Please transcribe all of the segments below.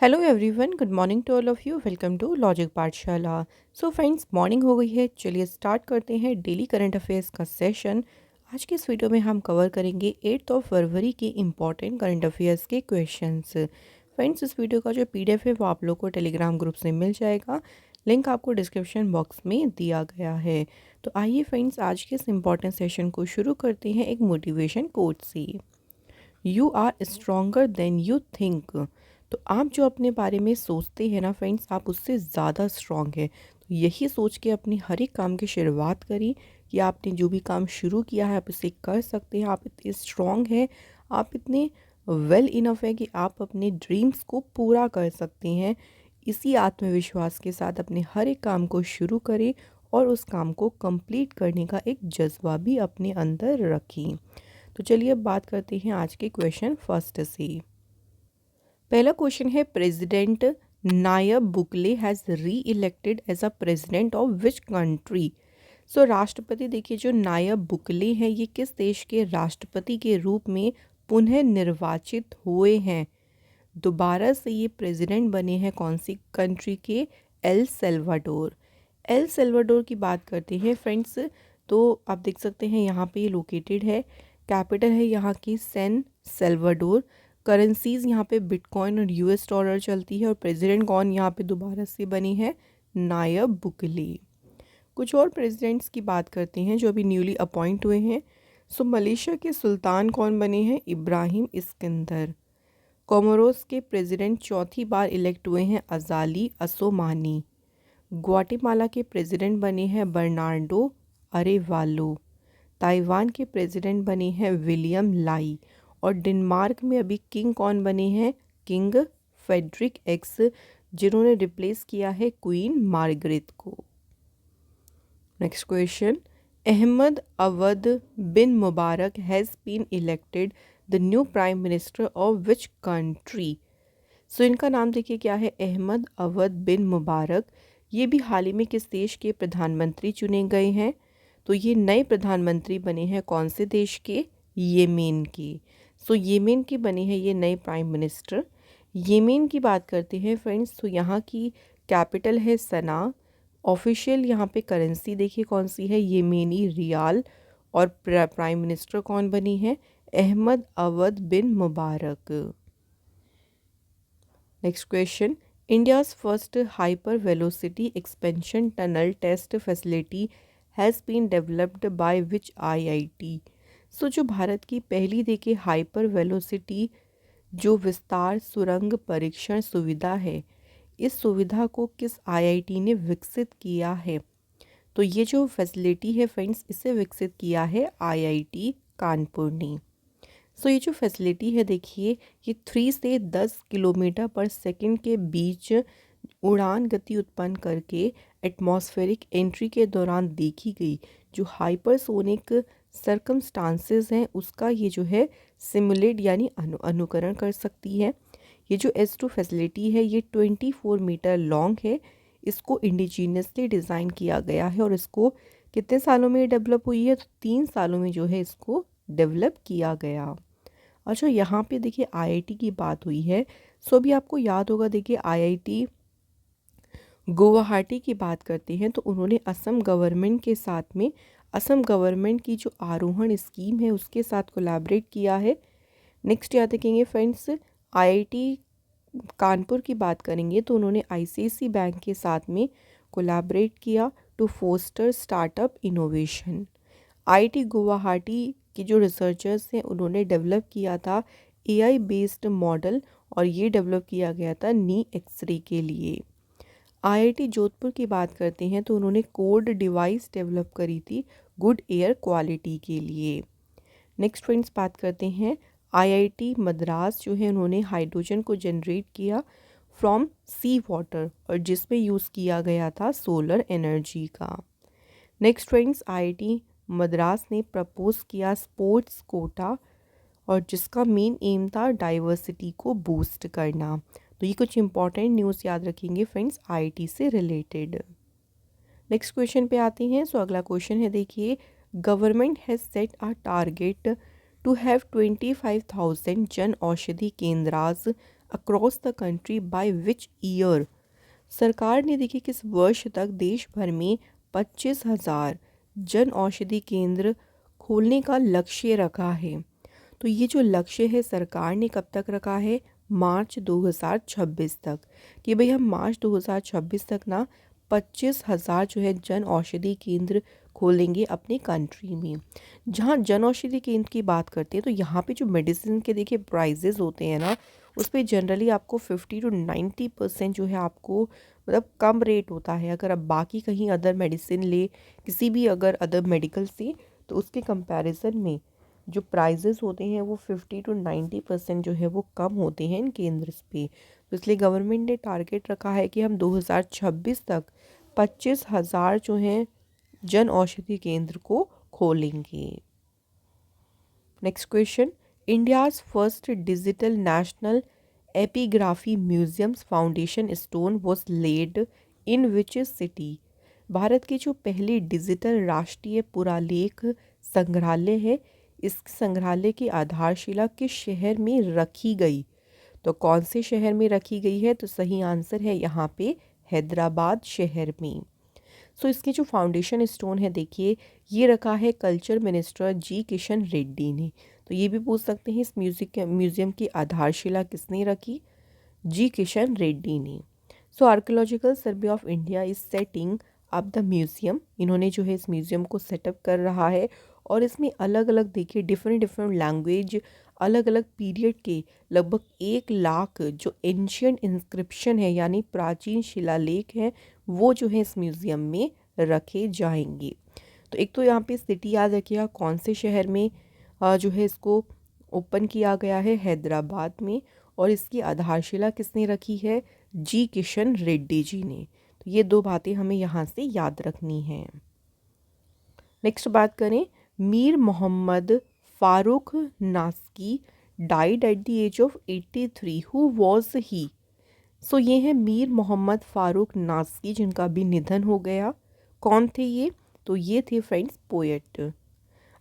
Hello everyone, good morning to all of you. Welcome to logic Pathshala. So friends, morning हो गई है, चलिए start करते हैं डेली करंट अफेयर्स का सेशन। आज के इस वीडियो में हम कवर करेंगे 8 फरवरी के इम्पॉर्टेंट करंट अफेयर्स के क्वेश्चंस। फ्रेंड्स, इस वीडियो का जो पीडीएफ है वो आप लोग को टेलीग्राम ग्रुप से मिल जाएगा। लिंक आपको डिस्क्रिप्शन बॉक्स में दिया गया है। तो आइए फ्रेंड्स, आज के इस इम्पॉर्टेंट सेशन को शुरू करते हैं एक मोटिवेशन कोट से। You are stronger than you think. तो आप जो अपने बारे में सोचते हैं ना फ्रेंड्स, आप उससे ज़्यादा स्ट्रांग है। तो यही सोच के अपने हर एक काम की शुरुआत करें कि आपने जो भी काम शुरू किया है आप उसे कर सकते हैं। आप इतने स्ट्रांग हैं, आप इतने वेल इनफ है कि आप अपने ड्रीम्स को पूरा कर सकते हैं। इसी आत्मविश्वास के साथ अपने हर एक काम को शुरू करें और उस काम को कंप्लीट करने का एक जज्बा भी अपने अंदर रखें। तो चलिए अब बात करते हैं आज के क्वेश्चन फर्स्ट से। पहला क्वेश्चन है, president Nayib Bukele has re-elected as a president of which country. So राष्ट्रपति देखिए, जो नायब बुकले हैं ये किस देश के राष्ट्रपति के रूप में पुनः निर्वाचित हुए हैं। दोबारा से ये प्रेसिडेंट बने हैं कौन सी कंट्री के? El Salvador. एल सेल्वाडोर की बात करते हैं फ्रेंड्स। तो आप देख सकते हैं यहाँ पे ये लोकेटेड है। कैपिटल है यहाँ की सैन सेल्वाडोर। करेंसीज यहाँ पे बिटकॉइन और यूएस डॉलर चलती है। और प्रेसिडेंट कौन यहाँ पे दोबारा से बनी है? नायब बुकले। कुछ और प्रेसिडेंट्स की बात करते हैं जो अभी न्यूली अपॉइंट हुए हैं। सो मलेशिया के सुल्तान कौन बने हैं? इब्राहिम इस्कंदर। कोमोरोस के प्रेसिडेंट चौथी बार इलेक्ट हुए हैं अजाली असोमानी। ग्वाटेमाला के प्रेसिडेंट बने हैं बर्नार्डो अरेवालो। ताइवान के प्रेसिडेंट बने हैं विलियम लाई। और डेनमार्क में अभी किंग कौन बने हैं? किंग फेडरिक एक्स, जिन्होंने रिप्लेस किया है क्वीन मार्गरेट को। Next question, Ahmed Awad bin Mubarak has been elected the new prime minister of which country. So इनका नाम देखिए क्या है? अहमद अवद बिन मुबारक। ये भी हाल ही में किस देश के प्रधानमंत्री चुने गए हैं? तो ये नए प्रधानमंत्री बने हैं कौन से देश के? येमेन के। सो येमेन के बने हैं ये नए प्राइम मिनिस्टर। येमेन की बात करते हैं फ्रेंड्स, तो यहाँ की कैपिटल है सना। ऑफिशियल यहाँ पे करेंसी देखिए कौन सी है? Yemeni rial. और प्राइम मिनिस्टर कौन बनी है? Ahmed Awad bin Mubarak. Next question, India's first hyper velocity expansion tunnel test facility has been developed by which IIT. So जो भारत की पहली देखिए हाइपर वेलोसिटी जो विस्तार सुरंग परीक्षण सुविधा है, इस सुविधा को किस आईआईटी ने विकसित किया है? तो ये जो फैसिलिटी है फ्रेंड्स, इसे विकसित किया है आईआईटी कानपुर ने। सो ये जो फैसिलिटी है देखिए, ये 3 से 10 किलोमीटर पर सेकंड के बीच उड़ान गति उत्पन्न करके एटमॉस्फेरिक एंट्री के दौरान देखी गई जो हाइपरसोनिक सर्कमस्टांसेस हैं उसका ये जो है सिमुलेट यानी अनुकरण कर सकती है। ये जो S2 फैसिलिटी है ये 24 मीटर लॉन्ग है। इसको इंडिजीनियसली डिज़ाइन किया गया है और इसको कितने सालों में डेवलप हुई है? तो 3 सालों में जो है इसको डेवलप किया गया। अच्छा, यहाँ पे देखिए आईआईटी की बात हुई है। सो अभी आपको याद होगा, देखिए आईआईटी गुवाहाटी की बात करते हैं तो उन्होंने असम गवर्नमेंट के साथ में असम गवर्नमेंट की जो आरोहण स्कीम है उसके साथ कोलैबोरेट किया है। नेक्स्ट याद रखेंगे फ्रेंड्स, आईआईटी कानपुर की बात करेंगे तो उन्होंने आईसीआईसी बैंक के साथ में कोलैबोरेट किया to foster startup innovation. IIT Guwahati की जो रिसर्चर्स हैं उन्होंने डेवलप किया था एआई बेस्ड मॉडल और ये डेवलप किया गया था नी एक्सरे के लिए। आईआईटी जोधपुर की बात करते हैं तो उन्होंने कोड डिवाइस डेवलप करी थी गुड एयर क्वालिटी के लिए। नेक्स्ट फ्रेंड्स बात करते हैं आईआईटी मद्रास जो है उन्होंने हाइड्रोजन को जनरेट किया फ्रॉम सी वाटर और जिसमें यूज़ किया गया था सोलर एनर्जी का। नेक्स्ट फ्रेंड्स, आईआईटी मद्रास ने प्रपोज किया स्पोर्ट्स कोटा और जिसका मेन एम था डाइवर्सिटी को बूस्ट करना। तो ये कुछ इंपॉर्टेंट न्यूज़ याद रखेंगे फ्रेंड्स आईआईटी से रिलेटेड। नेक्स्ट क्वेश्चन पे आते हैं। सो अगला क्वेश्चन है देखिए, government has set a target to have 25,000 Jan Aushadhi Kendras across the country by which year. सरकार ने देखिए किस वर्ष तक देश भर में 25,000 जन औषधि केंद्र खोलने का लक्ष्य रखा है। तो ये जो लक्ष्य है सरकार ने कब तक रखा है, मार्च 2026 तक, कि भाई हम मार्च 2026 तक ना 25,000 जो है जन औषधि केंद्र खोलेंगे अपने कंट्री में। जहाँ जन औषधि केंद्र की बात करते हैं तो यहाँ पे जो मेडिसिन के देखिए प्राइजेज़ होते हैं ना, उस पर जनरली आपको 50 to 90% जो है आपको मतलब कम रेट होता है। अगर आप बाकी कहीं अदर मेडिसिन ले, किसी भी अगर अदर मेडिकल से, तो उसके कंपैरिजन में जो प्राइजेस होते हैं वो 50 to 90% जो है वो कम होते हैं इन केंद्र पे। तो इसलिए गवर्नमेंट ने टारगेट रखा है कि हम 2026 तक 25,000 जो हैं जन औषधि केंद्र को खोलेंगे। Next question, India's first digital national epigraphy museums foundation stone was laid in which city. Bharat की जो पहली डिजिटल राष्ट्रीय पुरालेख संग्रहालय है, इस संग्रहालय की आधारशिला किस शहर में रखी गई। तो कौन से शहर में रखी गई है, तो सही आंसर है यहाँ पे हैदराबाद शहर में। सो इसके जो फाउंडेशन स्टोन है देखिए, ये रखा है कल्चर मिनिस्टर जी किशन रेड्डी ने। तो ये भी पूछ सकते हैं इस म्यूजियम की आधारशिला किसने रखी, जी किशन रेड्डी ने। So archaeological survey of India is setting up the museum, इन्होंने जो है इस म्यूज़ियम को सेटअप कर रहा है और इसमें अलग अलग देखिए डिफरेंट लैंग्वेज, अलग अलग पीरियड के लगभग 1 लाख जो एंशियंट इंस्क्रिप्शन है यानी प्राचीन शिलालेख हैं, वो जो है इस म्यूज़ियम में रखे जाएंगे। तो एक तो यहाँ पे सिटी याद रखिएगा, कौन से शहर में जो है इसको ओपन किया गया है, हैदराबाद में, और इसकी आधारशिला किसने रखी है, जी किशन रेड्डी जी ने। तो ये दो बातें हमें यहाँ से याद रखनी हैं। नेक्स्ट बात करें, Mir Mohammad Farooq Nazki died at the age of 83, who was he. So ये हैं मीर मोहम्मद फारूक नास्की जिनका भी निधन हो गया। कौन थे ये, तो ये थे फ्रेंड्स पोएट।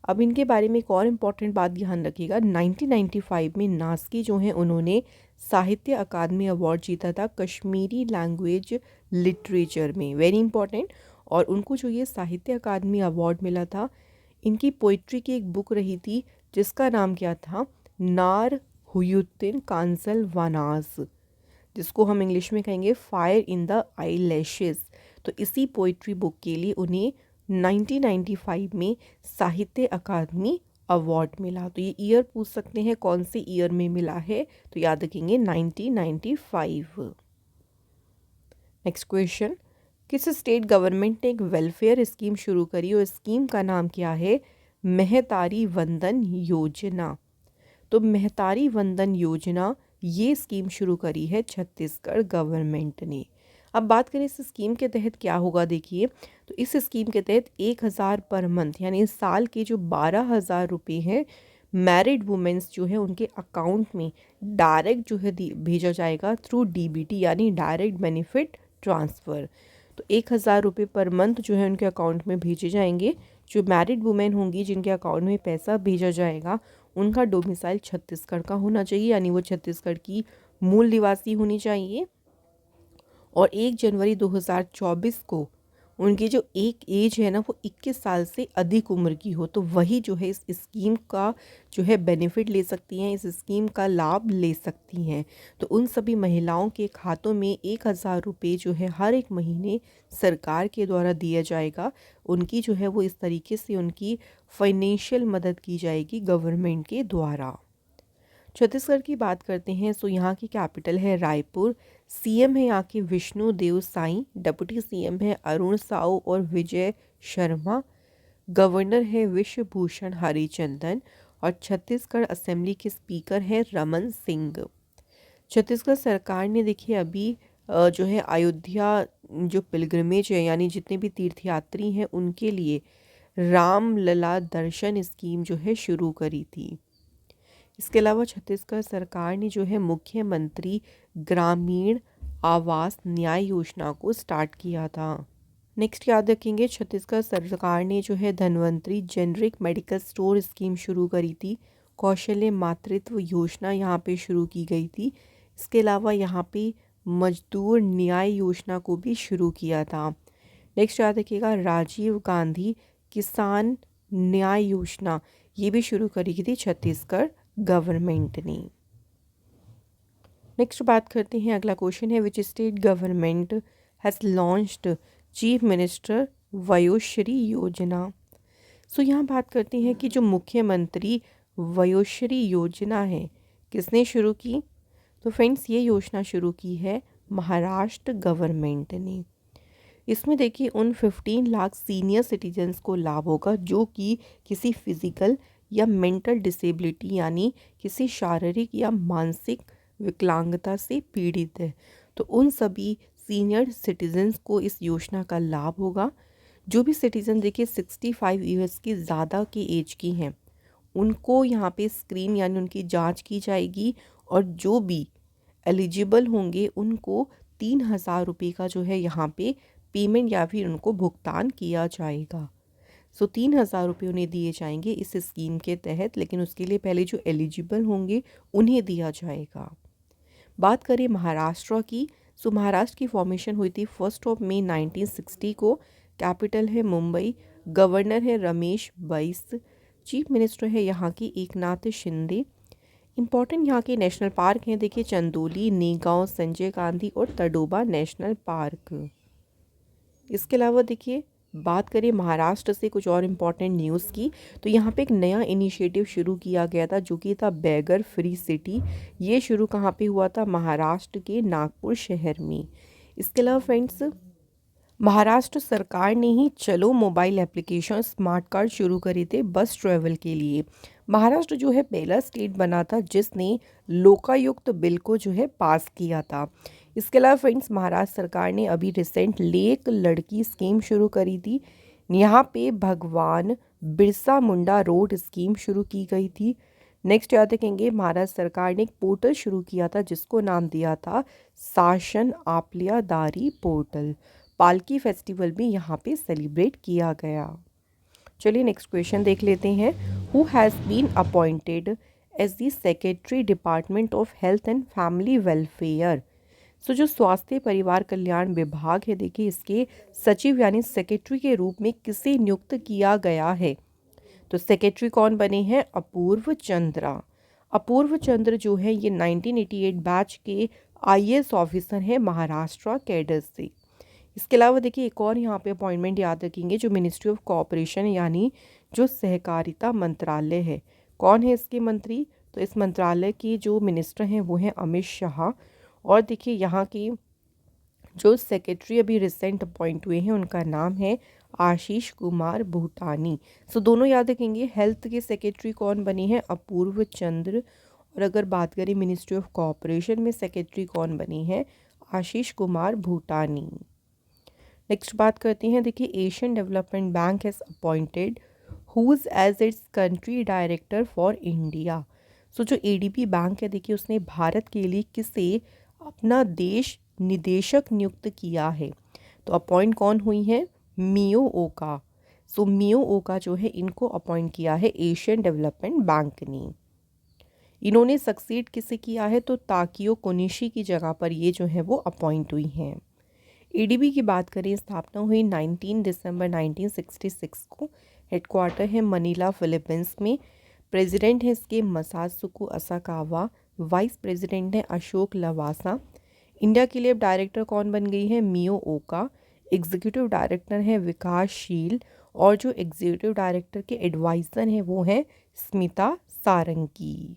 अब इनके बारे में एक और इम्पॉर्टेंट बात ध्यान रखिएगा, 1995 में नास्की जो हैं उन्होंने साहित्य अकादमी अवार्ड जीता था कश्मीरी लैंग्वेज लिटरेचर में, वेरी इंपॉर्टेंट। और उनको जो ये साहित्य अकादमी अवार्ड मिला था, इनकी पोइट्री की एक बुक रही थी जिसका नाम क्या था, नार हुयुद्दीन कांसल वानास, जिसको हम इंग्लिश में कहेंगे fire in the eye lashes. तो इसी पोइट्री बुक के लिए उन्हें 1995 में साहित्य अकादमी अवार्ड मिला। तो ये ईयर पूछ सकते हैं कौन से ईयर में मिला है, तो याद रखेंगे 1995। नेक्स्ट क्वेश्चन, किस स्टेट गवर्नमेंट ने एक वेलफेयर स्कीम शुरू करी और स्कीम का नाम क्या है, महतारी वंदन योजना। तो महतारी वंदन योजना ये स्कीम शुरू करी है छत्तीसगढ़ गवर्नमेंट ने। अब बात करें इस स्कीम के तहत क्या होगा, देखिए तो इस स्कीम के तहत 1,000 पर मंथ यानी साल के जो 12,000 रुपये हैं, मैरिड वुमेंस जो है उनके अकाउंट में डायरेक्ट जो है भेजा जाएगा थ्रू डीबीटी यानी डायरेक्ट बेनिफिट ट्रांसफ़र। तो 1,000 रुपये पर मंथ जो है उनके अकाउंट में भेजे जाएंगे। जो मैरिड वुमेन होंगी जिनके अकाउंट में पैसा भेजा जाएगा, उनका डोमिसाइल छत्तीसगढ़ का होना चाहिए, यानी वो छत्तीसगढ़ की मूल निवासी होनी चाहिए। और 1 जनवरी 2024 को उनकी जो एक एज है ना वो 21 साल से अधिक उम्र की हो, तो वही जो है इस स्कीम का जो है बेनिफिट ले सकती हैं, इस स्कीम का लाभ ले सकती हैं। तो उन सभी महिलाओं के खातों में 1,000 रुपये जो है हर एक महीने सरकार के द्वारा दिया जाएगा। उनकी जो है वो इस तरीके से उनकी फाइनेंशियल मदद की जाएगी गवर्नमेंट के द्वारा। छत्तीसगढ़ की बात करते हैं, सो यहाँ की कैपिटल है रायपुर। सीएम है यहाँ के विष्णु देव साई, डिप्टी सीएम है अरुण साऊ और विजय शर्मा, गवर्नर है विश्वभूषण हरिचंदन और छत्तीसगढ़ असेंबली के स्पीकर हैं रमन सिंह। छत्तीसगढ़ सरकार ने देखिए अभी जो है अयोध्या जो पिलग्रिमेज है यानी जितने भी तीर्थयात्री हैं उनके लिए रामलला दर्शन स्कीम जो है शुरू करी थी। इसके अलावा छत्तीसगढ़ सरकार ने जो है मुख्यमंत्री ग्रामीण आवास न्याय योजना को स्टार्ट किया था। नेक्स्ट याद रखेंगे, छत्तीसगढ़ सरकार ने जो है Dhanvantari generic medical store scheme शुरू करी थी। कौशल्य मातृत्व योजना यहाँ पे शुरू की गई थी। इसके अलावा यहाँ पे मजदूर न्याय योजना को भी शुरू किया था। नेक्स्ट याद रखिएगा, राजीव गांधी किसान न्याय योजना, ये भी शुरू करी थी छत्तीसगढ़ गवर्नमेंट ने। नेक्स्ट बात करते हैं, अगला क्वेश्चन है, which state government has launched chief minister Vayoshri Yojana. So यहाँ बात करते हैं कि जो मुख्यमंत्री वयोश्री योजना है किसने शुरू की। तो फ्रेंड्स ये योजना शुरू की है महाराष्ट्र गवर्नमेंट ने। इसमें देखिए उन 15 लाख सीनियर सिटीजन्स को लाभ होगा जो कि किसी फिजिकल या मेंटल डिसेबिलिटी यानी किसी शारीरिक या मानसिक विकलांगता से पीड़ित है। तो उन सभी सीनियर सिटीजन्स को इस योजना का लाभ होगा। जो भी सिटीजन देखिए 65 ईयर्स की ज़्यादा की एज की हैं उनको यहाँ पे स्क्रीन यानी उनकी जांच की जाएगी, और जो भी एलिजिबल होंगे उनको 3,000 रुपये का जो है यहाँ पे पेमेंट या फिर उनको भुगतान किया जाएगा। सो 3,000 रुपये उन्हें दिए जाएंगे इस स्कीम के तहत, लेकिन उसके लिए पहले जो एलिजिबल होंगे उन्हें दिया जाएगा। बात करें महाराष्ट्र की, सो महाराष्ट्र की फॉर्मेशन हुई थी 1 मई 1960 को। कैपिटल है मुंबई, गवर्नर है रमेश बैस, चीफ मिनिस्टर है यहाँ की एकनाथ शिंदे। इंपॉर्टेंट यहाँ के नेशनल पार्क हैं देखिए, चंदोली, नेगांव, संजय गांधी और तडोबा नेशनल पार्क। इसके अलावा देखिए बात करें महाराष्ट्र से कुछ और इम्पॉर्टेंट न्यूज़ की, तो यहाँ पे एक नया इनिशिएटिव शुरू किया गया था जो कि था बेगर फ्री सिटी। ये शुरू कहाँ पे हुआ था, महाराष्ट्र के नागपुर शहर में। इसके अलावा फ्रेंड्स महाराष्ट्र सरकार ने ही चलो मोबाइल एप्लीकेशन स्मार्ट कार्ड शुरू करे थे बस ट्रैवल के लिए। महाराष्ट्र जो है पहला स्टेट बना था जिसने लोकायुक्त बिल को जो है पास किया था। इसके अलावा फ्रेंड्स महाराष्ट्र सरकार ने अभी रिसेंटली एक लड़की स्कीम शुरू करी थी। यहाँ पे भगवान बिरसा मुंडा रोड स्कीम शुरू की गई थी। नेक्स्ट याद रखेंगे, महाराष्ट्र सरकार ने एक पोर्टल शुरू किया था जिसको नाम दिया था शासन आपलियादारी पोर्टल। पालकी फेस्टिवल भी यहाँ पे सेलिब्रेट किया गया। चलिए नेक्स्ट क्वेश्चन देख लेते हैं, who has been appointed as the secretary department of health and family welfare. So जो स्वास्थ्य परिवार कल्याण विभाग है देखिए इसके सचिव यानी सेक्रेटरी के रूप में किसे नियुक्त किया गया है। तो सेक्रेटरी कौन बने हैं, अपूर्व चंद्रा। अपूर्व चंद्र जो है ये 1988 बैच के आईएएस ऑफिसर हैं महाराष्ट्र कैडर से। इसके अलावा देखिए एक और यहाँ पे अपॉइंटमेंट याद रखेंगे, जो मिनिस्ट्री ऑफ कोऑपरेशन यानी जो सहकारिता मंत्रालय है, कौन है इसके मंत्री। तो इस मंत्रालय के जो मिनिस्टर हैं वो हैं अमित शाह। और देखिए यहाँ की जो सेक्रेटरी अभी रिसेंट अपॉइंट हुए हैं उनका नाम है आशीष कुमार भूटानी। सो दोनों याद रखेंगे, हेल्थ के सेक्रेटरी कौन बने हैं, अपूर्व चंद्र। और अगर बात करें मिनिस्ट्री ऑफ कोऑपरेशन में सेक्रेटरी कौन बनी है, आशीष कुमार भूटानी। नेक्स्ट बात करते हैं, देखिए Asian Development Bank has appointed whom as its country director for India. So जो एडीबी बैंक है देखिए उसने भारत के लिए किसे अपना देश निदेशक नियुक्त किया है। तो अपॉइंट कौन हुई है, मियो ओका। सो मियो ओका जो है इनको अपॉइंट किया है एशियन डेवलपमेंट बैंक ने। इन्होंने सक्सीड किसे किया है, तो ताकियो कोनिशी की जगह पर ये जो है वो अपॉइंट हुई हैं। एडीबी की बात करें, स्थापना हुई 19 दिसंबर 1966 को। हेडक्वार्टर है मनीला फिलीपींस में। प्रेसिडेंट है इसके मसात्सुको असाकावा। वाइस प्रेसिडेंट है अशोक लवासा। इंडिया के लिए डायरेक्टर कौन बन गई है, मियो ओका। एग्जीक्यूटिव डायरेक्टर है विकासशील, और जो एग्जीक्यूटिव डायरेक्टर के एडवाइज़र हैं वो हैं स्मिता सारंगी।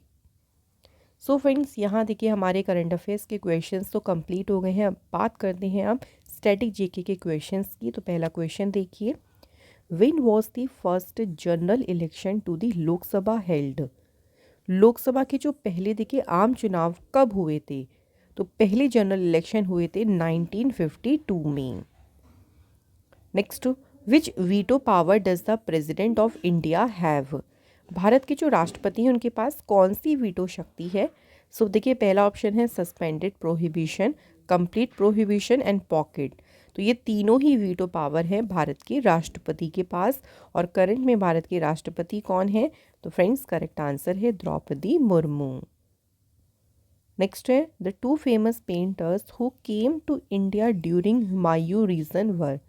सो फ्रेंड्स यहाँ देखिए हमारे करंट अफेयर्स के क्वेश्चंस तो कंप्लीट हो गए हैं। अब बात करते हैं अब स्टैटिक जीके के क्वेश्चंस की। तो पहला क्वेश्चन देखिए, when was the first general election to the Lok Sabha held. Lok Sabha के जो पहले देखिए आम चुनाव कब हुए थे, तो पहले जनरल इलेक्शन हुए थे 1952 में। Next, which veto power does the president of India have. Bharat के जो राष्ट्रपति हैं उनके पास कौन सी वीटो शक्ति है। सो देखिए पहला ऑप्शन है suspended prohibition, complete prohibition and pocket. तो ये तीनों ही वीटो पावर है भारत के राष्ट्रपति के पास। और करंट में भारत के राष्ट्रपति कौन है, तो फ्रेंड्स करेक्ट आंसर है द्रौपदी मुर्मू। नेक्स्ट है the two famous painters who came to India during Humayun reign were.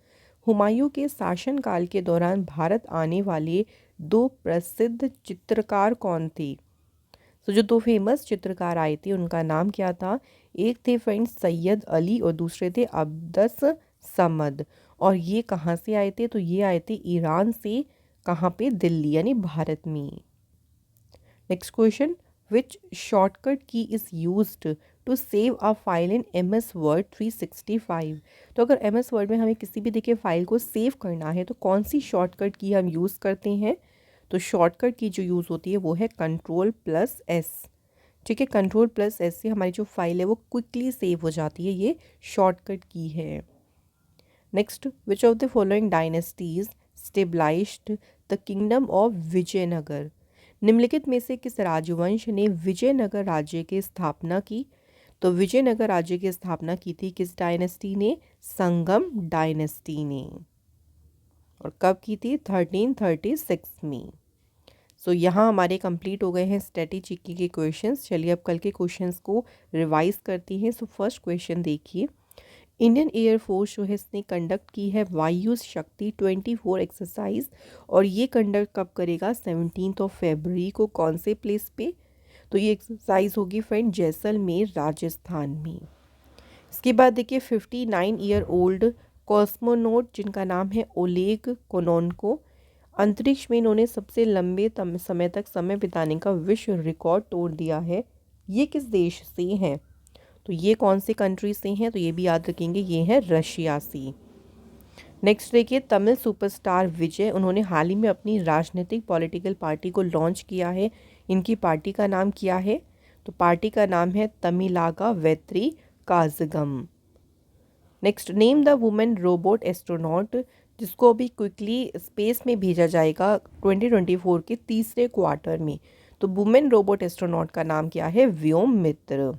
Humayun के शासनकाल के दौरान भारत आने वाले दो प्रसिद्ध चित्रकार कौन थे? तो जो दो फेमस चित्रकार आए थे उनका नाम क्या था? एक थे फ्रेंड्स सैयद अली और दूसरे थे अब्दस समद। और ये कहाँ से आए थे? तो ये आए थे ईरान से। कहाँ पे? दिल्ली यानी भारत में। Next question, which shortcut key is used to save a file in MS Word 365। तो अगर MS वर्ड में हमें किसी भी देखिए फाइल को सेव करना है तो कौन सी शॉर्टकट की हम यूज़ करते हैं? तो शॉर्टकट की जो यूज़ होती है वो है Ctrl+S। ठीक है, Ctrl+S से हमारी जो फाइल है वो क्विकली सेव हो जाती है, ये शॉर्टकट की है। Next, which of the following dynasties stabilised the kingdom of Vijayanagar. निम्नलिखित में से किस राजवंश ने विजयनगर राज्य की स्थापना की? तो विजयनगर राज्य की स्थापना की थी किस डायनेस्टी ने? संगम डायनेस्टी ने। और कब की थी? 1336 में। सो यहाँ हमारे कंप्लीट हो गए हैं स्ट्रेटेजी के क्वेश्चंस। चलिए अब कल के क्वेश्चंस को रिवाइज करते हैं। सो फर्स्ट क्वेश्चन देखिए, इंडियन एयरफोर्स जो है इसने कंडक्ट की है वायु शक्ति 24 एक्सरसाइज, और ये कंडक्ट कब करेगा? 17 फरवरी को। कौन से प्लेस पे? तो ये एक्सरसाइज होगी फ्रेंड जैसलमेर राजस्थान में। इसके बाद देखिए 59 ईयर ओल्ड कॉस्मोनॉट जिनका नाम है ओलेग कोनोन्को, अंतरिक्ष में इन्होंने सबसे लंबे समय तक समय बिताने का विश्व रिकॉर्ड तोड़ दिया है। ये किस देश से हैं? तो ये कौन से कंट्री से हैं? तो ये भी याद रखेंगे, ये है रशिया से। नेक्स्ट देखिए, तमिल सुपरस्टार विजय, उन्होंने हाल ही में अपनी राजनीतिक पॉलिटिकल पार्टी को लॉन्च किया है। इनकी पार्टी का नाम क्या है? तो पार्टी का नाम है Tamilaga Vettri Kazhagam. Next, name the women robot astronaut जिसको अभी क्विकली स्पेस में भेजा जाएगा 2024 के तीसरे क्वार्टर में। तो वुमेन रोबोट एस्ट्रोनॉट का नाम क्या है? Vyom Mitra.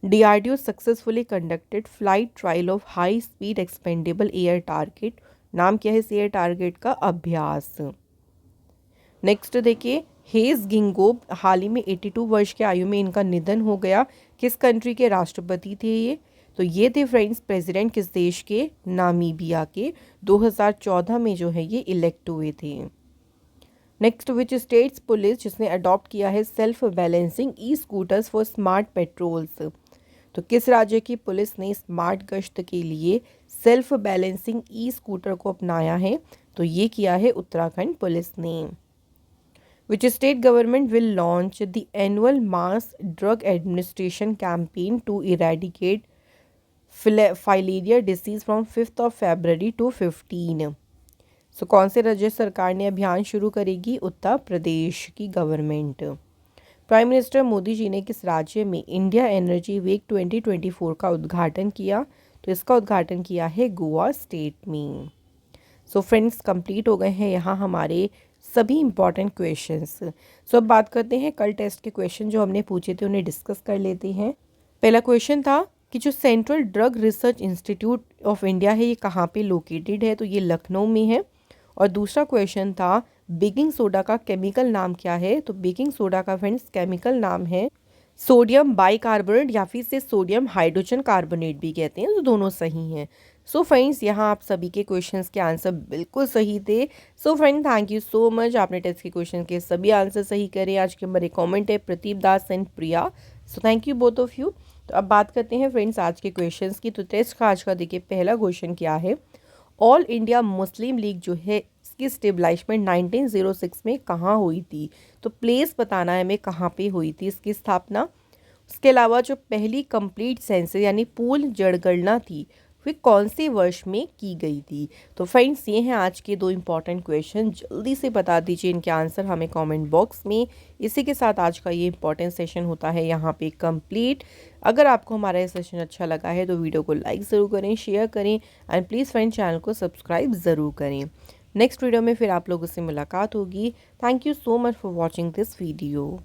DRDO successfully conducted flight trial of high speed expendable air target. नाम क्या है इस एयर टारगेट का? अभ्यास। नेक्स्ट देखिए, हेज गिंगोब, हाल ही में 82 वर्ष की आयु में इनका निधन हो गया। किस कंट्री के राष्ट्रपति थे ये? तो ये थे फ्रेंड्स प्रेसिडेंट किस देश के? नामीबिया के। 2014 में जो है ये इलेक्ट हुए थे। नेक्स्ट, विच स्टेट्स पुलिस जिसने अडॉप्ट किया है self balancing E scooters for smart patrols. तो किस राज्य की पुलिस ने स्मार्ट गश्त के लिए सेल्फ बैलेंसिंग ई स्कूटर को अपनाया है? तो ये किया है उत्तराखंड पुलिस ने। Which state government will launch the annual mass drug administration campaign to eradicate filaria disease from 5 February to 15। So कौन से राज्य सरकार ने अभियान शुरू करेगी? उत्तर प्रदेश की government. Prime minister Modi ji ने किस राज्य में इंडिया एनर्जी वीक 2024 का उद्घाटन किया? तो इसका उद्घाटन किया है गोवा स्टेट में। सो फ्रेंड्स कंप्लीट हो गए हैं यहाँ हमारे सभी इंपॉर्टेंट क्वेश्चंस। सो अब बात करते हैं कल टेस्ट के क्वेश्चन जो हमने पूछे थे उन्हें डिस्कस कर लेते हैं। पहला क्वेश्चन था कि जो central drug research institute of India है ये कहाँ पे लोकेटेड है? तो ये लखनऊ में है। और दूसरा क्वेश्चन था बेकिंग सोडा का केमिकल नाम क्या है? तो बेकिंग सोडा का फ्रेंड्स केमिकल नाम है सोडियम बाइकार्बोनेट या फिर से सोडियम हाइड्रोजन कार्बोनेट भी कहते हैं। तो दोनों सही हैं। सो फ्रेंड्स यहाँ आप सभी के क्वेश्चंस के आंसर बिल्कुल सही थे। So friend thank you so much, आपने टेस्ट के क्वेश्चन के सभी आंसर सही करे। आज के हमारे कमेंट है Pradeep Das and Priya. So thank you both of you. तो अब बात करते हैं फ्रेंड्स आज के क्वेश्चंस की। तो टेस्ट का आज का देखिए पहला क्वेश्चन क्या है, ऑल इंडिया मुस्लिम लीग जो है इसकी स्टेबलाइजमेंट 1906 में कहाँ हुई थी? तो प्लेस बताना है हमें कहाँ पे हुई थी इसकी स्थापना। उसके अलावा जो पहली कंप्लीट सेंसस यानी पूर्ण जनगणना थी वे कौन से वर्ष में की गई थी? तो फ्रेंड्स ये हैं आज के दो इंपॉर्टेंट क्वेश्चन, जल्दी से बता दीजिए इनके आंसर हमें कमेंट बॉक्स में। इसी के साथ आज का ये इंपॉर्टेंट सेशन होता है यहाँ पे कंप्लीट। अगर आपको हमारा ये सेशन अच्छा लगा है तो वीडियो को लाइक ज़रूर करें, शेयर करें एंड प्लीज़ फ्रेंड चैनल को सब्सक्राइब ज़रूर करें। नेक्स्ट वीडियो में फिर आप लोगों से मुलाकात होगी। Thank you so much for watching this video.